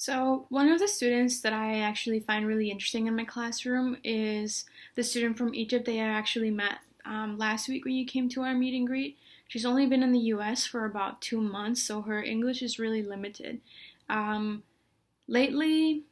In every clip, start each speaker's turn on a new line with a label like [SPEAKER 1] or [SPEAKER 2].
[SPEAKER 1] So, one of the students that I actually find really interesting in my classroom is the student from Egypt that I actually met last week when you came to our meet and greet. She's only been in the US for about 2 months, so her English is really limited. Um, Lately,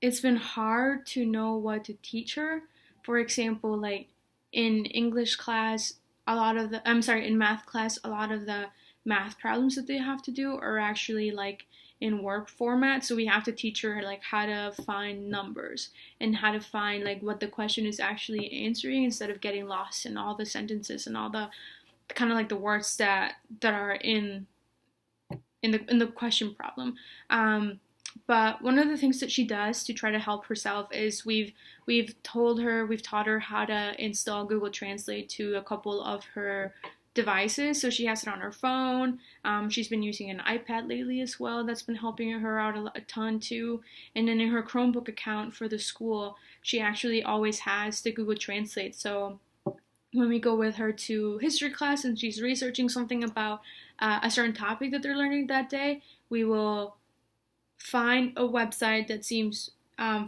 [SPEAKER 1] it's been hard to know what to teach her. For example, like in English class, in math class, a lot of the math problems that they have to do are actually like in work format. So we have to teach her like how to find numbers and how to find like what the question is actually answering instead of getting lost in all the sentences and all the kind of like the words that are in the question problem. But one of the things that she does to try to help herself is we've taught her how to install Google Translate to a couple of her devices. So she has it on her phone. She's been using an iPad lately as well. That's been helping her out a ton too. And then in her Chromebook account for the school, she actually always has the Google Translate. So when we go with her to history class and she's researching something about a certain topic that they're learning that day, we will find a website that seems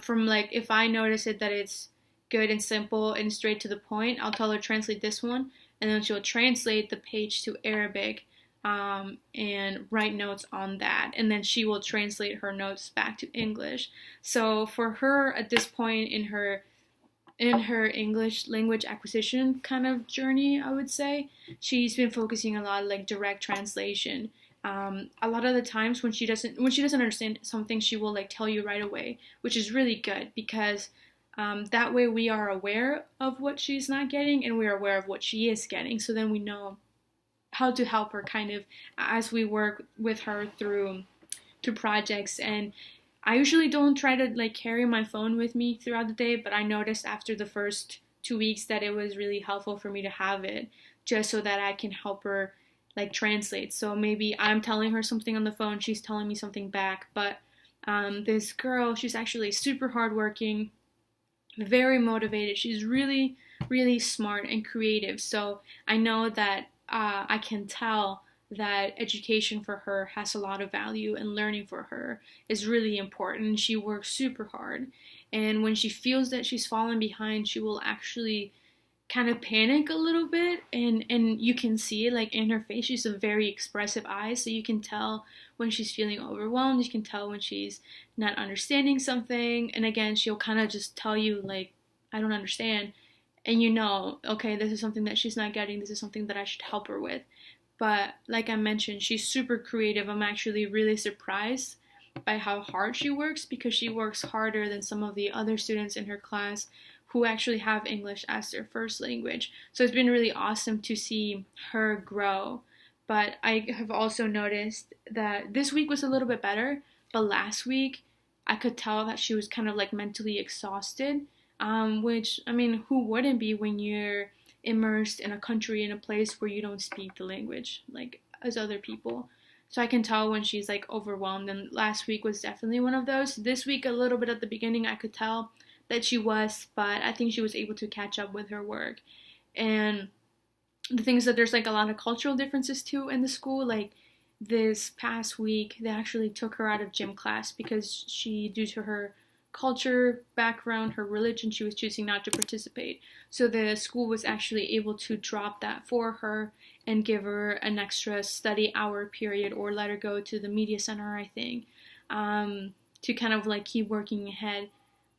[SPEAKER 1] from like if I notice it that it's good and simple and straight to the point, I'll tell her translate this one, and then she'll translate the page to Arabic and write notes on that, and then she will translate her notes back to English. So for her at this point in her English language acquisition kind of journey, I would say she's been focusing a lot like direct translation. A lot of the times when she doesn't understand something, she will like tell you right away, which is really good because that way we are aware of what she's not getting and we are aware of what she is getting. So then we know how to help her kind of as we work with her through to projects. And I usually don't try to like carry my phone with me throughout the day, but I noticed after the first 2 weeks that it was really helpful for me to have it just so that I can help her like translate. So maybe I'm telling her something on the phone, she's telling me something back. But this girl, she's actually super hardworking, very motivated. She's really, really smart and creative. So I know that I can tell that education for her has a lot of value and learning for her is really important. She works super hard. And when she feels that she's falling behind, she will actually kind of panic a little bit, and you can see like in her face she's a very expressive eyes, so you can tell when she's feeling overwhelmed, you can tell when she's not understanding something, and again she'll kind of just tell you like I don't understand, and you know, okay, this is something that she's not getting, this is something that I should help her with. But like I mentioned, she's super creative. I'm actually really surprised by how hard she works because she works harder than some of the other students in her class who actually have English as their first language. So it's been really awesome to see her grow. But I have also noticed that this week was a little bit better, but last week I could tell that she was kind of like mentally exhausted, which, I mean, who wouldn't be when you're immersed in a country, in a place where you don't speak the language like as other people. So I can tell when she's like overwhelmed, and last week was definitely one of those. This week, a little bit at the beginning, I could tell that she was, but I think she was able to catch up with her work. And the thing is that there's like a lot of cultural differences too in the school. Like this past week, they actually took her out of gym class because she, due to her culture, background, her religion, she was choosing not to participate. So the school was actually able to drop that for her and give her an extra study hour period or let her go to the media center, I think, to kind of like keep working ahead.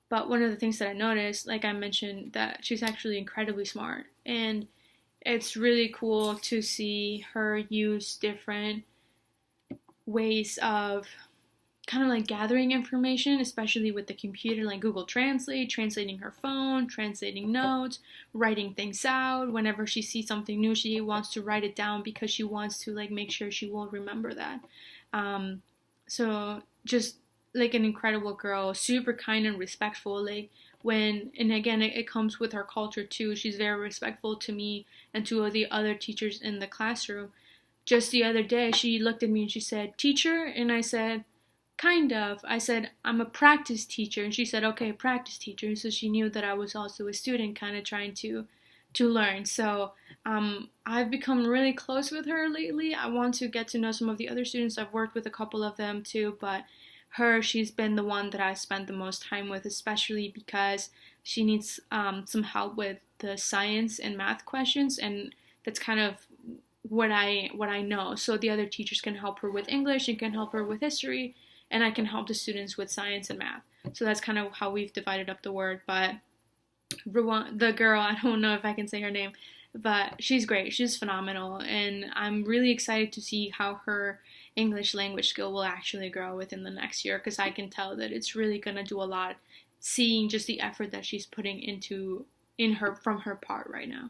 [SPEAKER 1] But one of the things that I noticed, like I mentioned, that she's actually incredibly smart. And it's really cool to see her use different ways of kind of like gathering information, especially with the computer, like Google Translate, translating her phone, translating notes, writing things out. Whenever she sees something new, she wants to write it down because she wants to like make sure she will remember that. So just like an incredible girl, super kind and respectful. Like when, and again, it comes with her culture too. She's very respectful to me and to the other teachers in the classroom. Just the other day, she looked at me and she said, "Teacher," and I said, "Kind of." I said, "I'm a practice teacher," and she said, "Okay, practice teacher." So she knew that I was also a student, kind of trying to learn. So I've become really close with her lately. I want to get to know some of the other students. I've worked with a couple of them too, but she's been the one that I spent the most time with, especially because she needs some help with the science and math questions, and that's kind of what I know. So the other teachers can help her with English and can help her with history, and I can help the students with science and math. So that's kind of how we've divided up the work. But the girl, I don't know if I can say her name, but she's great. She's phenomenal, and I'm really excited to see how her English language skill will actually grow within the next year, because I can tell that it's really going to do a lot, seeing just the effort that she's putting into in her from her part right now.